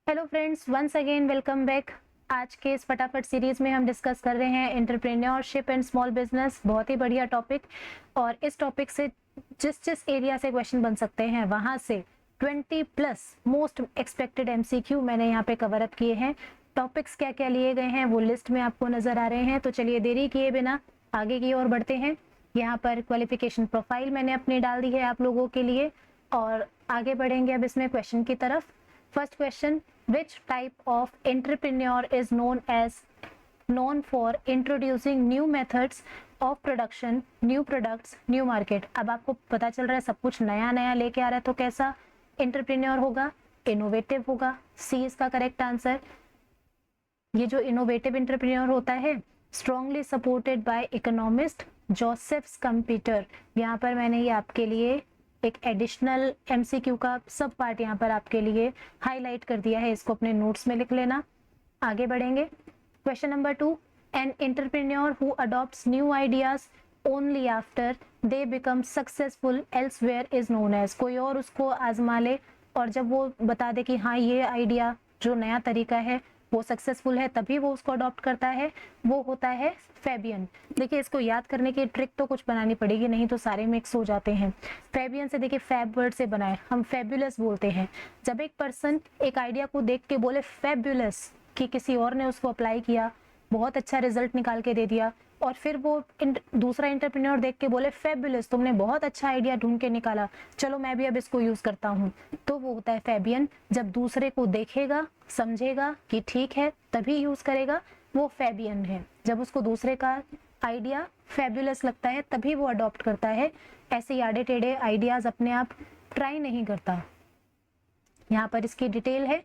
Hello friends, once again welcome back. आज के इस फटाफट सीरीज में हम डिस्कस कर रहे हैं एंटरप्रेन्योरशिप एंड स्मॉल बिजनेस। बहुत ही बढ़िया टॉपिक, और इस टॉपिक से जिस जिस एरिया से क्वेश्चन बन सकते हैं वहां से 20 प्लस मोस्ट एक्सपेक्टेड एमसीक्यू मैंने यहाँ पे कवर अप किए हैं। टॉपिक्स क्या क्या लिए गए हैं वो लिस्ट में आपको नजर आ रहे हैं। तो चलिए देरी किए बिना आगे की ओर बढ़ते हैं। यहाँ पर क्वालिफिकेशन प्रोफाइल मैंने अपनी डाल दी है आप लोगों के लिए, और आगे बढ़ेंगे अब इसमें क्वेश्चन की तरफ। First question, which type of entrepreneur is known for introducing new methods of production, new products, new market? अब आपको पता चल रहा है सब कुछ नया नया लेके आ रहा है, तो कैसा एंटरप्रेन्योर होगा? इनोवेटिव होगा। सी इसका करेक्ट आंसर। ये जो इनोवेटिव एंटरप्रेन्योर होता है, strongly supported by economist Joseph Schumpeter. यहाँ पर मैंने ये आपके लिए एक एडिशनल एमसीक्यू का सब पार्ट यहाँ पर आपके लिए हाईलाइट कर दिया है, इसको अपने नोट्स में लिख लेना। आगे बढ़ेंगे। Question number 2, an entrepreneur who adopts new ideas only after they become successful elsewhere is known as. कोई और उसको आजमा ले और जब वो बता दे कि हाँ ये आइडिया जो नया तरीका है वो सक्सेसफुल है, तभी वो उसको अडॉप्ट करता है, वो होता है फैबियन। देखिए इसको याद करने की ट्रिक तो कुछ बनानी पड़ेगी, नहीं तो सारे मिक्स हो जाते हैं। फैबियन से देखिए फैब वर्ड से बना है, हम फैबुलस बोलते हैं। जब एक पर्सन एक आइडिया को देख के बोले फैबुलस, कि किसी और ने उसको अप्लाई किया, बहुत अच्छा रिजल्ट निकाल के दे दिया, और फिर वो दूसरा एंटरप्रेन्योर देख के बोले फैबुलस, तुमने बहुत अच्छा आइडिया ढूंढ के निकाला, चलो मैं भी अब इसको यूज करता हूँ, तो वो होता है फैबियन। जब दूसरे को देखेगा, समझेगा कि ठीक है, तभी यूज करेगा, वो फैबियन है। जब उसको दूसरे का आइडिया फैबुलस लगता है तभी वो अडॉप्ट करता है। ऐसे ही आड़े टेढ़े आइडियाज अपने आप ट्राई नहीं करता। यहाँ पर इसकी डिटेल है।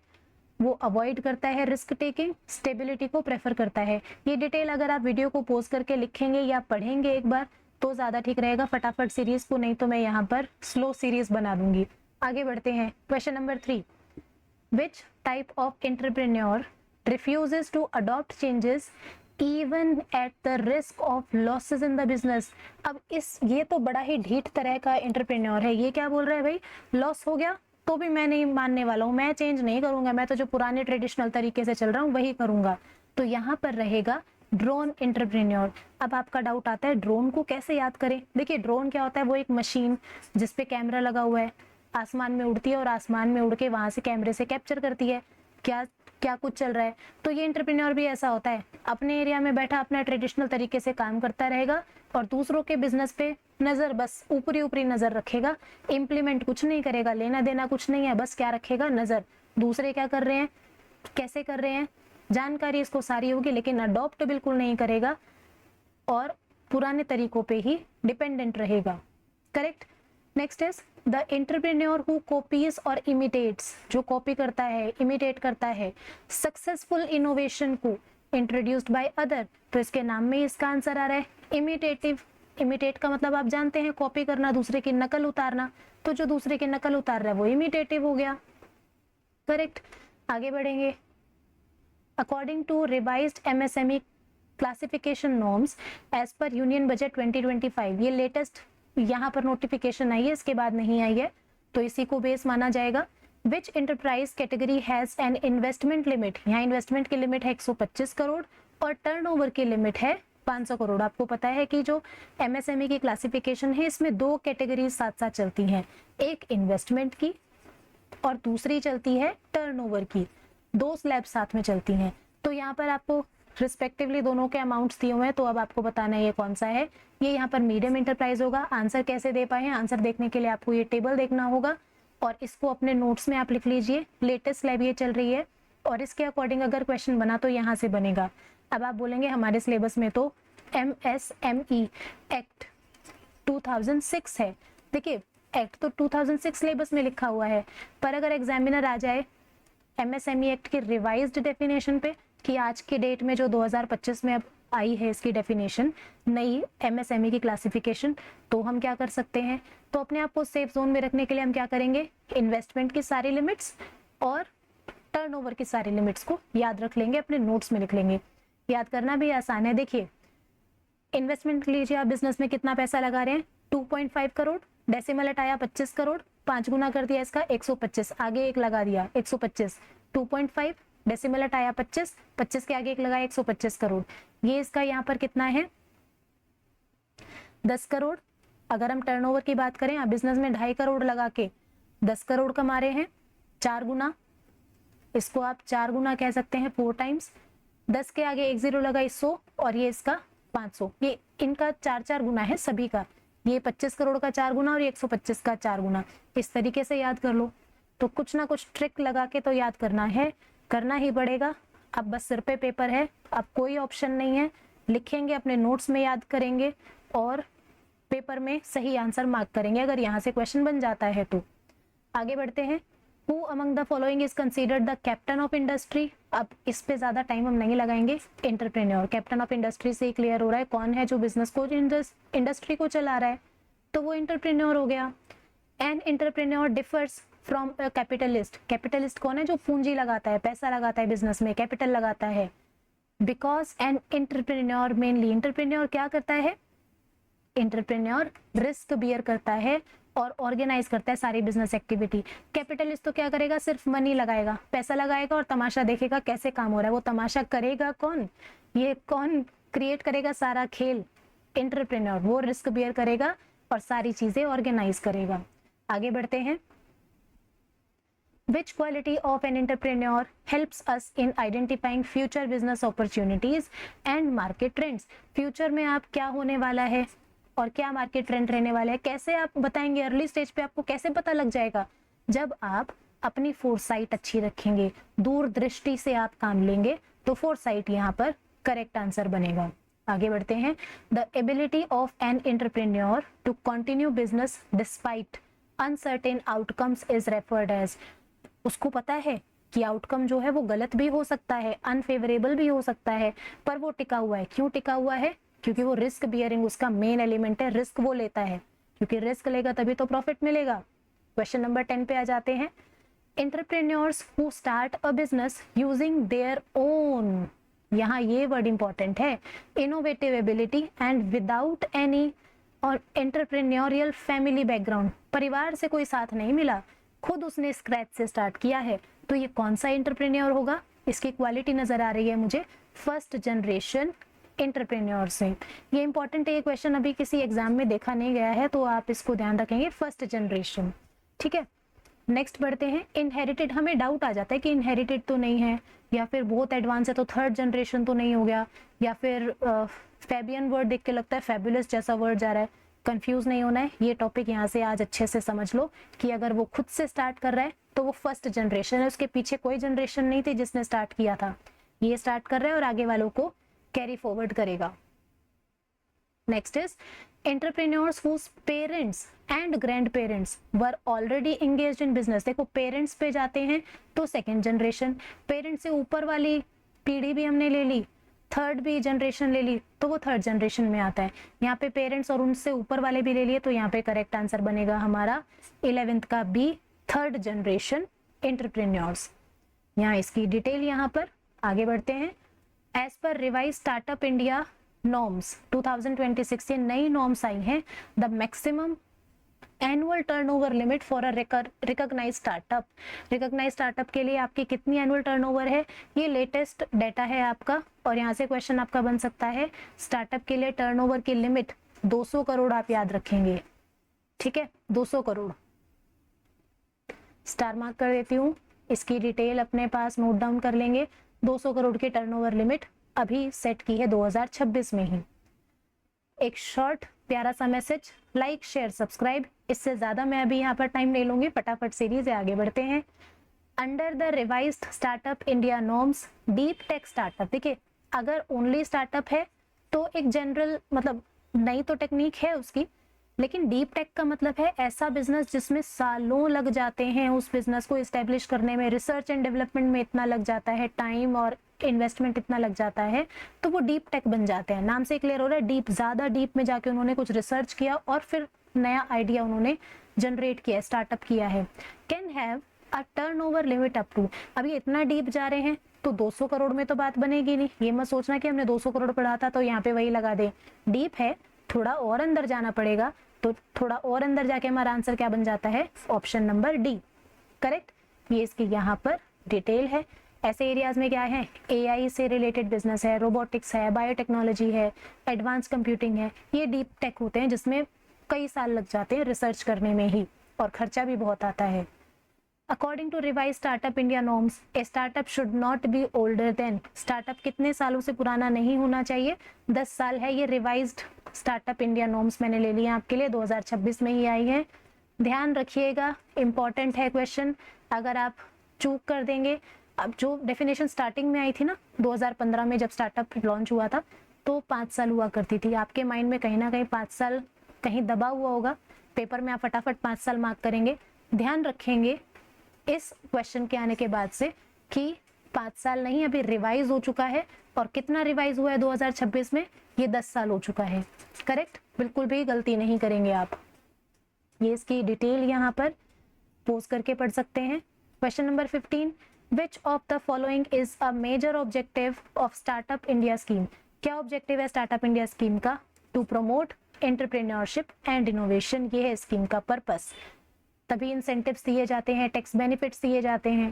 वो अवॉइड करता है रिस्क टेकिंग, स्टेबिलिटी को प्रेफर करता है। ये डिटेल अगर आप वीडियो को पॉज करके लिखेंगे या पढ़ेंगे एक बार तो ज्यादा ठीक रहेगा फटाफट सीरीज को, नहीं तो मैं यहाँ पर स्लो सीरीज बना दूंगी। आगे बढ़ते हैं। Question number 3, which type of entrepreneur refuses to adopt changes even at the risk of losses in the business. अब ये तो बड़ा ही ढीठ तरह का एंटरप्रेन्योर है। ये क्या बोल रहा है भाई, लॉस हो गया तो भी मैं नहीं मानने वाला हूं, मैं चेंज नहीं करूंगा, मैं तो जो पुराने ट्रेडिशनल तरीके से चल रहा हूं वही करूंगा। तो यहाँ पर रहेगा ड्रोन एंटरप्रेन्योर। अब आपका डाउट आता है ड्रोन को कैसे याद करें। देखिए ड्रोन क्या होता है, वो एक मशीन जिसपे कैमरा लगा हुआ है, आसमान में उड़ती है और आसमान में उड़ के वहां से कैमरे से कैप्चर करती है क्या क्या कुछ चल रहा है। तो ये एंटरप्रेन्योर भी ऐसा होता है, अपने एरिया में बैठा अपना ट्रेडिशनल तरीके से काम करता रहेगा और दूसरों के बिजनेस पे नजर, बस ऊपरी ऊपरी नजर रखेगा, इम्प्लीमेंट कुछ नहीं करेगा, लेना देना कुछ नहीं है, बस क्या रखेगा, नजर। दूसरे क्या कर रहे हैं, कैसे कर रहे हैं, जानकारी इसको सारी होगी, लेकिन अडॉप्ट बिल्कुल नहीं करेगा और पुराने तरीकों पे ही डिपेंडेंट रहेगा। Correct. Next is the entrepreneur who copies और इमिटेट्स। जो कॉपी करता है, इमिटेट करता है सक्सेसफुल इनोवेशन को इंट्रोड्यूस्ड बाय अदर। तो इसके नाम में इसका आंसर आ रहा है इमिटेटिव। इमिटेट का मतलब आप जानते हैं, कॉपी करना, दूसरे की नकल उतारना। तो जो दूसरे की नकल उतार रहा है वो इमिटेटिव हो गया। करेक्ट। आगे बढ़ेंगे। According to revised MSME classification norms as per union budget 2025, ये लेटेस्ट यहाँ पर नोटिफिकेशन आई है, इसके बाद नहीं आई है, तो इसी को बेस माना जाएगा। Which enterprise category has an investment limit. यहाँ इन्वेस्टमेंट की लिमिट है 125 करोड़ और टर्नओवर की लिमिट है 500 करोड़। आपको पता है कि जो एमएसएमई की क्लासिफिकेशन है इसमें दो कैटेगरीज साथ साथ चलती हैं, एक इन्वेस्टमेंट की और दूसरी चलती है टर्नओवर की। दो स्लैब साथ में चलती हैं। तो यहाँ पर आपको रिस्पेक्टिवली दोनों के अमाउंट्स दिए हुए हैं, तो अब आपको बताना है ये कौन सा है। ये यहाँ पर मीडियम एंटरप्राइज होगा। आंसर कैसे दे पाए हैं, आंसर देखने के लिए आपको ये टेबल देखना होगा और इसको अपने नोट्स में आप लिख लीजिए। लेटेस्ट स्लैब ये चल रही है और इसके अकॉर्डिंग अगर क्वेश्चन बना तो यहाँ से बनेगा। अब आप बोलेंगे हमारे सिलेबस में तो MSME एक्ट 2006 है। देखिए एक्ट तो 2006 सिलेबस में लिखा हुआ है, पर अगर एग्जामिनर आ जाए MSME एक्ट की रिवाइज्ड डेफिनेशन पे कि आज के डेट में जो 2025 में अब आई है इसकी डेफिनेशन, नई MSME की क्लासिफिकेशन, तो हम क्या कर सकते हैं, तो अपने आप को सेफ जोन में रखने के लिए हम क्या करेंगे, इन्वेस्टमेंट की सारी लिमिट्स और टर्नओवर की सारी लिमिट्स को याद रख लेंगे, अपने नोट्स में लिख लेंगे। याद करना भी आसान है। देखिए इन्वेस्टमेंट लीजिए, आप बिजनेस में कितना पैसा लगा रहे हैं, 2.5 करोड़, डेसिमल हटाया 25 करोड़, 5 गुना कर दिया इसका 125, आगे एक लगा दिया 125, 2.5, डेसिमल हटाया 25, 25 के आगे एक लगाया 125 करोड़। ये इसका यहाँ पर कितना है 10 करोड़। अगर हम टर्नओवर की बात करें, आप बिजनेस में 2.5 करोड़ लगा के 10 करोड़ कमा रहे हैं, 4 गुना, इसको आप 4 गुना कह सकते हैं, 4 टाइम्स। 10 के आगे एक जीरो लगा 100 और ये इसका 500, ये इनका 4 गुना है सभी का। ये 25 करोड़ का 4 गुना और ये 125 का 4 गुना। इस तरीके से याद कर लो। तो कुछ ना कुछ ट्रिक लगा के तो याद करना है, करना ही पड़ेगा। अब बस सिर पे पेपर है, अब कोई ऑप्शन नहीं है, लिखेंगे अपने नोट्स में, याद करेंगे और पेपर में सही आंसर मार्क करेंगे अगर यहाँ से क्वेश्चन बन जाता है तो। आगे बढ़ते हैं। Who among the following is considered the captain of industry? अब इस पे ज्यादा टाइम हम नहीं लगाएंगे। एंटरप्रेन्योर, कैप्टन ऑफ इंडस्ट्री से ही क्लियर हो रहा है कौन है जो बिजनेस को, इंडस्ट्री को चला रहा है, तो वो एंटरप्रेन्योर हो गया। An entrepreneur differs from a capitalist. Capitalist कौन है, जो पूंजी लगाता है, पैसा लगाता है बिजनेस में, कैपिटल लगाता है। Because an entrepreneur mainly, entrepreneur क्या करता है, एंटरप्रेन्योर रिस्क बियर करता है और ऑर्गेनाइज करता है सारी बिजनेस एक्टिविटी। कैपिटलिस्ट तो क्या करेगा, सिर्फ मनी लगाएगा, पैसा लगाएगा और तमाशा देखेगा कैसे काम हो रहा है। वो तमाशा करेगा कौन, ये कौन क्रिएट करेगा सारा खेल, एंटरप्रेन्योर। वो रिस्क बियर करेगा और सारी चीजें ऑर्गेनाइज करेगा। आगे बढ़ते हैं। Which quality of an entrepreneur helps us in identifying future business opportunities and market trends? Future में आप क्या होने वाला है और क्या मार्केट ट्रेंड रहने वाला है, कैसे आप बताएंगे। अर्ली स्टेज पे आपको कैसे पता लग जाएगा, जब आप अपनी फोरसाइट अच्छी रखेंगे, दूरदृष्टि से आप काम लेंगे, तो फोरसाइट यहाँ पर करेक्ट आंसर बनेगा। आगे बढ़ते हैं। The ability of an entrepreneur to continue business despite uncertain outcomes is referred as. उसको पता है कि आउटकम जो है वो गलत भी हो सकता है, अनफेवरेबल भी हो सकता है, पर वो टिका हुआ है। क्यों टिका हुआ है, क्योंकि वो रिस्क बियरिंग उसका मेन एलिमेंट है, रिस्क वो लेता है, क्योंकि रिस्क लेगा तभी तो प्रॉफिट मिलेगा। क्वेश्चन नंबर 10 पे आ जाते हैं। Entrepreneurs who start a business using their own, यहाँ ये वर्ड इंपॉर्टेंट है, innovative ability and without any और एंटरप्रेन्योरियल फैमिली बैकग्राउंड, परिवार से कोई साथ नहीं मिला, खुद उसने स्क्रैच से स्टार्ट किया है, तो ये कौन सा एंटरप्रेन्योर होगा। इसकी क्वालिटी नजर आ रही है मुझे, फर्स्ट जनरेशन एंटरप्रेन्योर से। ये इंपॉर्टेंट है, ये क्वेश्चन अभी किसी एग्जाम में देखा नहीं गया है, तो आप इसको ध्यान रखेंगे, फर्स्ट जनरेशन। ठीक है, नेक्स्ट बढ़ते हैं। इनहेरिटेड, हमें डाउट आ जाता है कि इनहेरिटेड तो नहीं है, या फिर बहुत एडवांस है तो थर्ड जनरेशन तो नहीं हो गया, या फिर फैबियन वर्ड देख के लगता है फैबुलस जैसा वर्ड जा रहा है। कंफ्यूज नहीं होना है, ये टॉपिक यहाँ से आज अच्छे से समझ लो कि अगर वो खुद से स्टार्ट कर रहा है तो वो फर्स्ट जनरेशन है, उसके पीछे कोई जनरेशन नहीं थी जिसने स्टार्ट किया था, ये स्टार्ट कर रहा है और आगे वालों को कैरी फॉरवर्ड करेगा। Next is entrepreneurs whose parents and grand parents were already engaged in business. देखो पेरेंट्स पे जाते हैं तो सेकेंड जनरेशन, पेरेंट्स से ऊपर वाली पीढ़ी भी हमने ले ली, थर्ड भी जनरेशन ले ली, तो वो थर्ड जनरेशन में आता है। यहाँ पे पेरेंट्स और उनसे ऊपर वाले भी ले लिए, तो यहाँ पे करेक्ट आंसर बनेगा हमारा 11th का बी, थर्ड जनरेशन एंटरप्रेन्योर्स। यहाँ इसकी डिटेल यहाँ पर। आगे बढ़ते हैं। As per revise startup India norms 2026, ये नई नॉर्म्स आई हैं। The maximum annual turnover limit for a recognised startup, recognised startup के लिए आपकी कितनी एनुअल टर्नओवर है, ये लेटेस्ट डाटा है आपका, और यहाँ से क्वेश्चन आपका बन सकता है स्टार्टअप के लिए टर्नओवर की लिमिट 200 करोड़ आप याद रखेंगे। ठीक है, 200 करोड़, स्टार मार्क कर देती हूँ, इसकी डिटेल अपने पास नोट डाउन कर लेंगे। 200 करोड़ की टर्नओवर लिमिट अभी सेट की है 2026 में ही। एक शॉर्ट प्यारा सा मैसेज, लाइक शेयर सब्सक्राइब, इससे ज्यादा मैं अभी यहाँ पर टाइम नहीं लूंगी, फटाफट सीरीज है। आगे बढ़ते हैं। Under the revised startup India norms deep tech startup, देखिए अगर ओनली स्टार्टअप है तो एक जनरल मतलब नई तो टेक्निक है उसकी, लेकिन डीप टेक का मतलब है ऐसा बिजनेस जिसमें सालों लग जाते हैं उस बिजनेस को एस्टेब्लिश करने में, रिसर्च एंड डेवलपमेंट में इतना लग जाता है, टाइम और इन्वेस्टमेंट इतना लग जाता है, तो वो डीप टेक बन जाते हैं। नाम से क्लियर हो रहा है, डीप, ज्यादा डीप में जाके उन्होंने कुछ रिसर्च किया और फिर नया आइडिया उन्होंने जनरेट किया, स्टार्टअप किया है। Can have a turnover limit up to, अभी इतना डीप जा रहे हैं तो 200 करोड़ में तो बात बनेगी नहीं। ये मत सोचना कि हमने 200 करोड़ पढ़ा था तो यहाँ पे वही लगा दे, डीप है, थोड़ा और अंदर जाना पड़ेगा, तो थोड़ा और अंदर जाके हमारा आंसर क्या बन जाता है, ऑप्शन नंबर डी करेक्ट। ये इसकी यहाँ पर डिटेल है। ऐसे एरियाज में क्या है, एआई से रिलेटेड बिजनेस है, रोबोटिक्स है, बायोटेक्नोलॉजी है, एडवांस कंप्यूटिंग है, ये डीप टेक होते हैं जिसमें कई साल लग जाते हैं रिसर्च करने में ही और खर्चा भी बहुत आता है। According to revise startup India norms, a startup should not be older than, startup कितने सालों से पुराना नहीं होना चाहिए, 10 साल है। ये रिवाइज्ड स्टार्टअप इंडिया नॉर्म्स मैंने ले लिया आपके लिए, 2026 में ही आई है। ध्यान रखिएगा, इंपॉर्टेंट है क्वेश्चन। अगर आप चूक कर देंगे, अब जो डेफिनेशन स्टार्टिंग में आई थी ना 2015 में जब स्टार्टअप लॉन्च हुआ था, तो 5 साल हुआ करती थी। आपके माइंड में कहीं ना कहीं 5 साल कहीं दबा हुआ होगा, पेपर में आप फटाफट 5 साल मार्क करेंगे। ध्यान रखेंगे इस क्वेश्चन के आने के बाद से कि 5 साल नहीं, अभी रिवाइज हो चुका है। और कितना रिवाइज हुआ है 2026 में, ये 10 साल हो चुका है। करेक्ट, बिल्कुल भी गलती नहीं करेंगे आप। ये इसकी डिटेल यहाँ पर पोज करके पढ़ सकते हैं। Question number 15, which of the following is a major objective of startup India scheme, क्या ऑब्जेक्टिव है स्टार्टअप इंडिया स्कीम का, to promote entrepreneurship and innovation, ये है स्कीम का पर्पस। तभी इंसेंटिव्स दिए जाते हैं, टैक्स बेनिफिट्स दिए जाते हैं।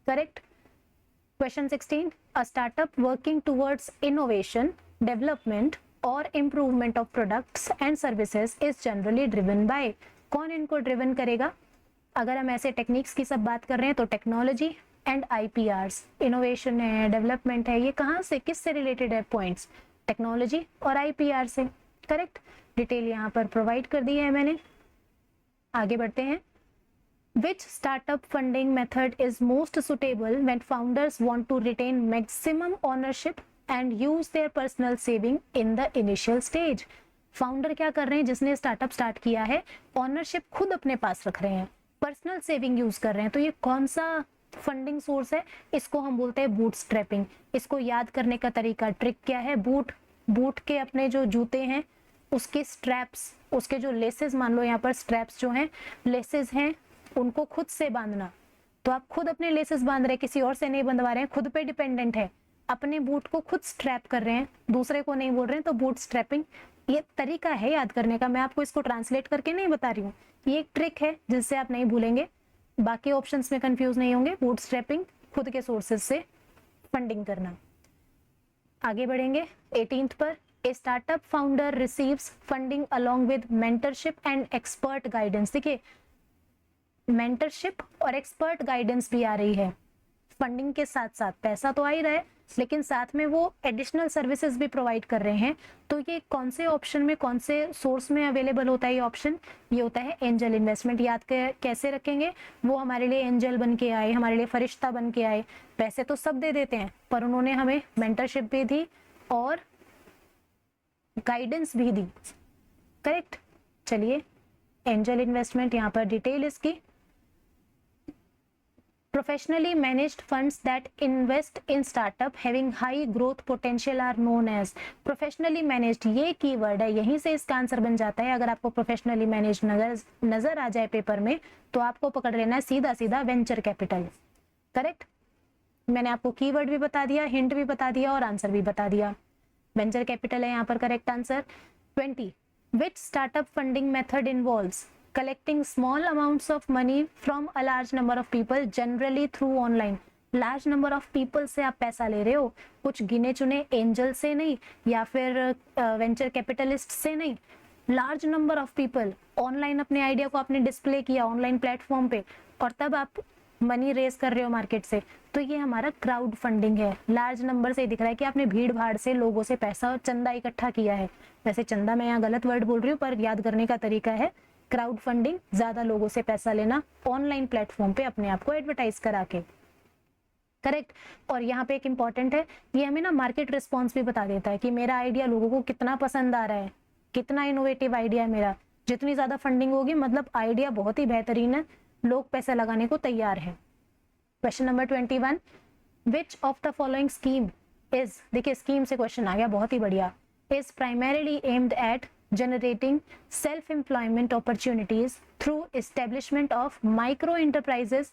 Correct. Question 16, a startup working towards innovation, development और improvement of products and services is generally driven by, कौन इनको ड्रिवन करेगा। अगर हम ऐसे टेक्निक्स की सब बात कर रहे हैं तो टेक्नोलॉजी एंड आईपीआरस, इनोवेशन है, डेवलपमेंट है, ये कहाँ से किससे रिलेटेड है पॉइंट्स, टेक्नोलॉजी और आईपीआर से। करेक्ट, डिटेल यहाँ पर प्रोवाइड कर दी है मैंने। आगे बढ़ते हैं। Which startup funding method is most suitable when founders want to retain maximum ownership and use their personal saving in the initial stage? Founder क्या कर रहे हैं, जिसने स्टार्टअप स्टार्ट किया है, ओनरशिप खुद अपने पास रख रहे हैं, पर्सनल सेविंग यूज कर रहे हैं। तो ये कौन सा फंडिंग सोर्स है, इसको हम बोलते हैं बूट स्ट्रैपिंग। इसको याद करने का तरीका, ट्रिक क्या है, बूट के अपने जो जूते हैं उसके स्ट्रैप्स, उसके जो लेसेस, मान लो यहाँ पर स्ट्रैप्स जो हैं लेसेस हैं, उनको खुद से बांधना। तो आप खुद अपने लेसेस बांध रहे हैं, किसी और से नहीं बंधवा रहे हैं, खुद पे डिपेंडेंट है, अपने बूट को खुद स्ट्रैप कर रहे हैं, दूसरे को नहीं बोल रहे हैं। तो बूट स्ट्रैपिंग ये तरीका है याद करने का, मैं आपको इसको ट्रांसलेट करके नहीं बता रही हूँ, ये एक ट्रिक है जिससे आप नहीं भूलेंगे, बाकी ऑप्शंस में कंफ्यूज नहीं होंगे। बूट स्ट्रैपिंग, खुद के सोर्सेज से फंडिंग करना। आगे बढ़ेंगे 18th पर, a startup founder receives funding along with mentorship and expert guidance. देखिए, मेंटरशिप और एक्सपर्ट गाइडेंस भी आ रही है, फंडिंग के साथ साथ पैसा तो आ ही रहा है, लेकिन साथ में वो एडिशनल सर्विसेज भी प्रोवाइड कर रहे हैं। तो ये कौन से ऑप्शन में, कौन से सोर्स में अवेलेबल होता है ये ऑप्शन, ये होता है एंजल इन्वेस्टमेंट। याद कैसे रखेंगे, वो हमारे लिए एंजल बन के आए, हमारे लिए फरिश्ता बन के आए, पैसे तो सब दे देते हैं पर उन्होंने हमें मेंटरशिप भी दी और गाइडेंस भी दी। करेक्ट, चलिए एंजल इन्वेस्टमेंट यहाँ पर डिटेल इसकी, professionally managed funds that invest in startup having high growth potential are known as, professionally managed ये कीवर्ड है, यहीं से इसका आंसर बन जाता है। अगर आपको professionally managed नजर आ जाए पेपर में तो आपको पकड़ लेना है सीधा सीधा वेंचर कैपिटल। करेक्ट, मैंने आपको कीवर्ड भी बता दिया, हिंट भी बता दिया और आंसर भी बता दिया, वेंचर कैपिटल है यहाँ पर correct answer. 20, which startup funding method involves collecting small amounts of money from a large number of people generally through online, large number of people से आप पैसा ले रहे हो, कुछ गिने चुने एंजल से नहीं या फिर वेंचर कैपिटलिस्ट से नहीं, large number of people, online अपने आइडिया को आपने डिस्प्ले किया ऑनलाइन प्लेटफॉर्म पे और तब आप मनी रेज कर रहे हो मार्केट से, तो ये हमारा क्राउड फंडिंग है। लार्ज नंबर से दिख रहा है कि आपने भीड़ भाड़ से लोगों से पैसा और चंदा इकट्ठा किया है। वैसे चंदा मैं यहाँ गलत वर्ड बोल रही हूँ पर याद करने का तरीका है क्राउड फंडिंग, ज्यादा लोगों से पैसा लेना ऑनलाइन प्लेटफॉर्म पे अपने आप को एडवर्टाइज करा के। करेक्ट, और यहाँ पे एक इंपॉर्टेंट है, ये हमें ना मार्केट रिस्पॉन्स भी बता देता है कि मेरा आइडिया लोगों को कितना पसंद आ रहा है, कितना इनोवेटिव आइडिया है मेरा। जितनी ज्यादा फंडिंग होगी मतलब आइडिया बहुत ही बेहतरीन है, लोग पैसा लगाने को तैयार है। Question number 21, which of the following scheme is, देखिए स्कीम से क्वेश्चन आ गया, बहुत ही बढ़िया, is primarily aimed at generating self-employment opportunities through establishment of micro enterprises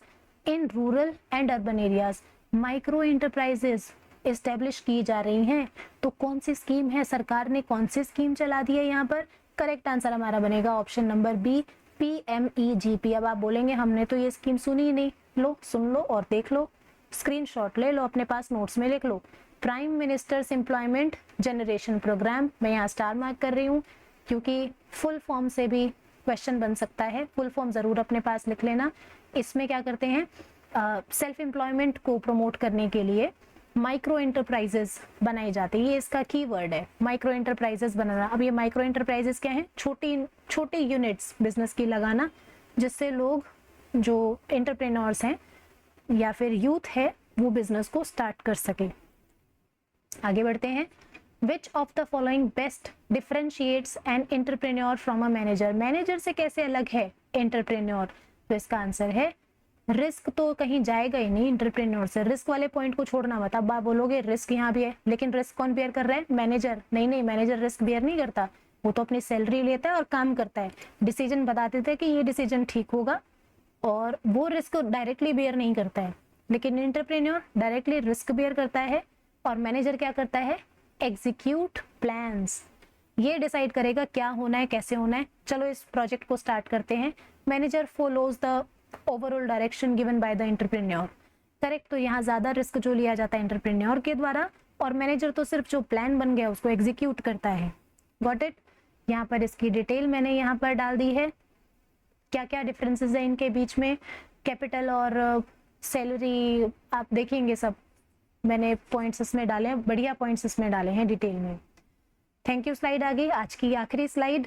in rural and urban areas। Micro enterprises establish की जा रही हैं, तो कौन सी स्कीम है, सरकार ने कौन सी स्कीम चला दी है यहाँ पर। करेक्ट आंसर हमारा बनेगा ऑप्शन नंबर बी, PMEGP। अब आप बोलेंगे हमने तो ये स्कीम सुनी ही नहीं, लो सुन लो और देख लो, स्क्रीनशॉट ले लो, अपने पास नोट्स में लिख लो। Prime minister's employment generation programme, मैं यहाँ स्टार मार्क कर रही हूँ क्योंकि फुल फॉर्म से भी क्वेश्चन बन सकता है, फुल फॉर्म जरूर अपने पास लिख लेना। इसमें क्या करते हैं, सेल्फ एम्प्लॉयमेंट को प्रमोट करने के लिए माइक्रो एंटरप्राइजेस बनाई जाती है, ये इसका कीवर्ड है, माइक्रो एंटरप्राइजेस बनाना। अब ये माइक्रो एंटरप्राइजेस क्या है, छोटी यूनिट्स बिजनेस की लगाना, जिससे लोग जो एंटरप्रेन्योर्स हैं या फिर यूथ है वो बिजनेस को स्टार्ट कर सके। आगे बढ़ते हैं। Which of the following best differentiates an entrepreneur from a manager? Manager से कैसे अलग है एंटरप्रेन्योर? तो इसका आंसर है रिस्क तो कहीं जाएगा ही नहीं एंटरप्रेन्योर से, रिस्क वाले पॉइंट को छोड़ना मत। अब आप बोलोगे रिस्क यहाँ भी है, लेकिन रिस्क कौन बेयर कर रहा है, मैनेजर। नहीं, मैनेजर रिस्क बेयर नहीं करता, वो तो अपनी सैलरी लेता है और काम करता है, डिसीजन बता देता है कि ये डिसीजन ठीक होगा, और वो रिस्क डायरेक्टली बेयर नहीं करता है। लेकिन एंटरप्रेन्योर डायरेक्टली रिस्क बेयर करता है, और मैनेजर क्या करता है, एग्जीक्यूट प्लान्स, ये डिसाइड करेगा क्या होना है, कैसे होना है। चलो इस प्रोजेक्ट को स्टार्ट करते हैं। Manager follows the overall direction given by the entrepreneur. Correct, तो यहाँ ज्यादा रिस्क जो लिया जाता है एंटरप्रेन्योर के द्वारा, और मैनेजर तो सिर्फ जो प्लान बन गया उसको एग्जीक्यूट करता है। Got it. यहाँ पर इसकी डिटेल मैंने यहाँ पर डाल दी है, क्या क्या डिफरेंसेस है इनके बीच में, कैपिटल और सैलरी आप देखेंगे सब, मैंने पॉइंट्स इसमें डाले हैं, बढ़िया पॉइंट्स इसमें डाले हैं डिटेल में। Thank you. स्लाइड आगे, आज की आखिरी स्लाइड।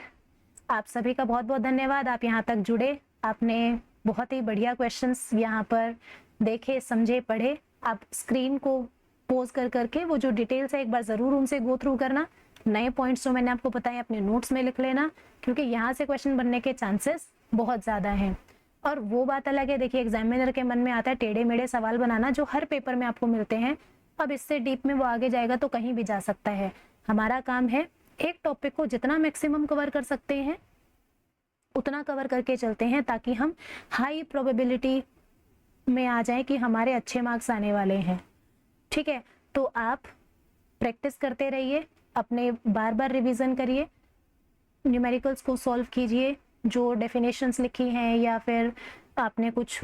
आप सभी का बहुत बहुत धन्यवाद, आप यहाँ तक जुड़े, आपने बहुत ही बढ़िया क्वेश्चंस यहाँ पर देखे, समझे, पढ़े। आप स्क्रीन को पोज कर करके वो जो डिटेल्स है एक बार जरूर उनसे गो थ्रू करना। नए पॉइंट्स जो मैंने आपको बताए अपने नोट्स में लिख लेना, क्योंकि यहाँ से क्वेश्चन बनने के चांसेस बहुत ज्यादा हैं। और वो बात अलग है, देखिए एग्जामिनर के मन में आता है टेढ़े मेढ़े सवाल बनाना, जो हर पेपर में आपको मिलते हैं। अब इससे डीप में वो आगे जाएगा तो कहीं भी जा सकता है। हमारा काम है एक टॉपिक को जितना मैक्सिमम कवर कर सकते हैं उतना कवर करके चलते हैं, ताकि हम हाई प्रोबेबिलिटी में आ जाए कि हमारे अच्छे मार्क्स आने वाले हैं। ठीक है, तो आप प्रैक्टिस करते रहिए, अपने बार बार रिवीजन करिए, न्यूमेरिकल्स को सॉल्व कीजिए, जो डेफिनेशंस लिखी हैं या फिर आपने कुछ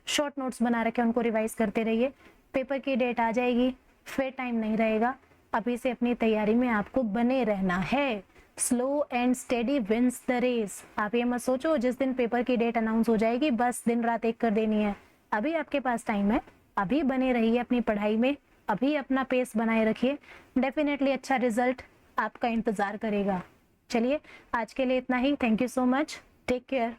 शॉर्ट नोट्स बना रखे हैं उनको रिवाइज करते रहिए। पेपर की डेट आ जाएगी, फिर टाइम नहीं रहेगा, अभी से अपनी तैयारी में आपको बने रहना है। Slow and steady wins the race. आप ये मत सोचो जिस दिन पेपर की डेट अनाउंस हो जाएगी बस दिन रात एक कर देनी है, अभी आपके पास टाइम है, अभी बने रहिए अपनी पढ़ाई में, अभी अपना पेस बनाए रखिए, डेफिनेटली अच्छा रिजल्ट आपका इंतजार करेगा। चलिए आज के लिए इतना ही, thank you so much, take care.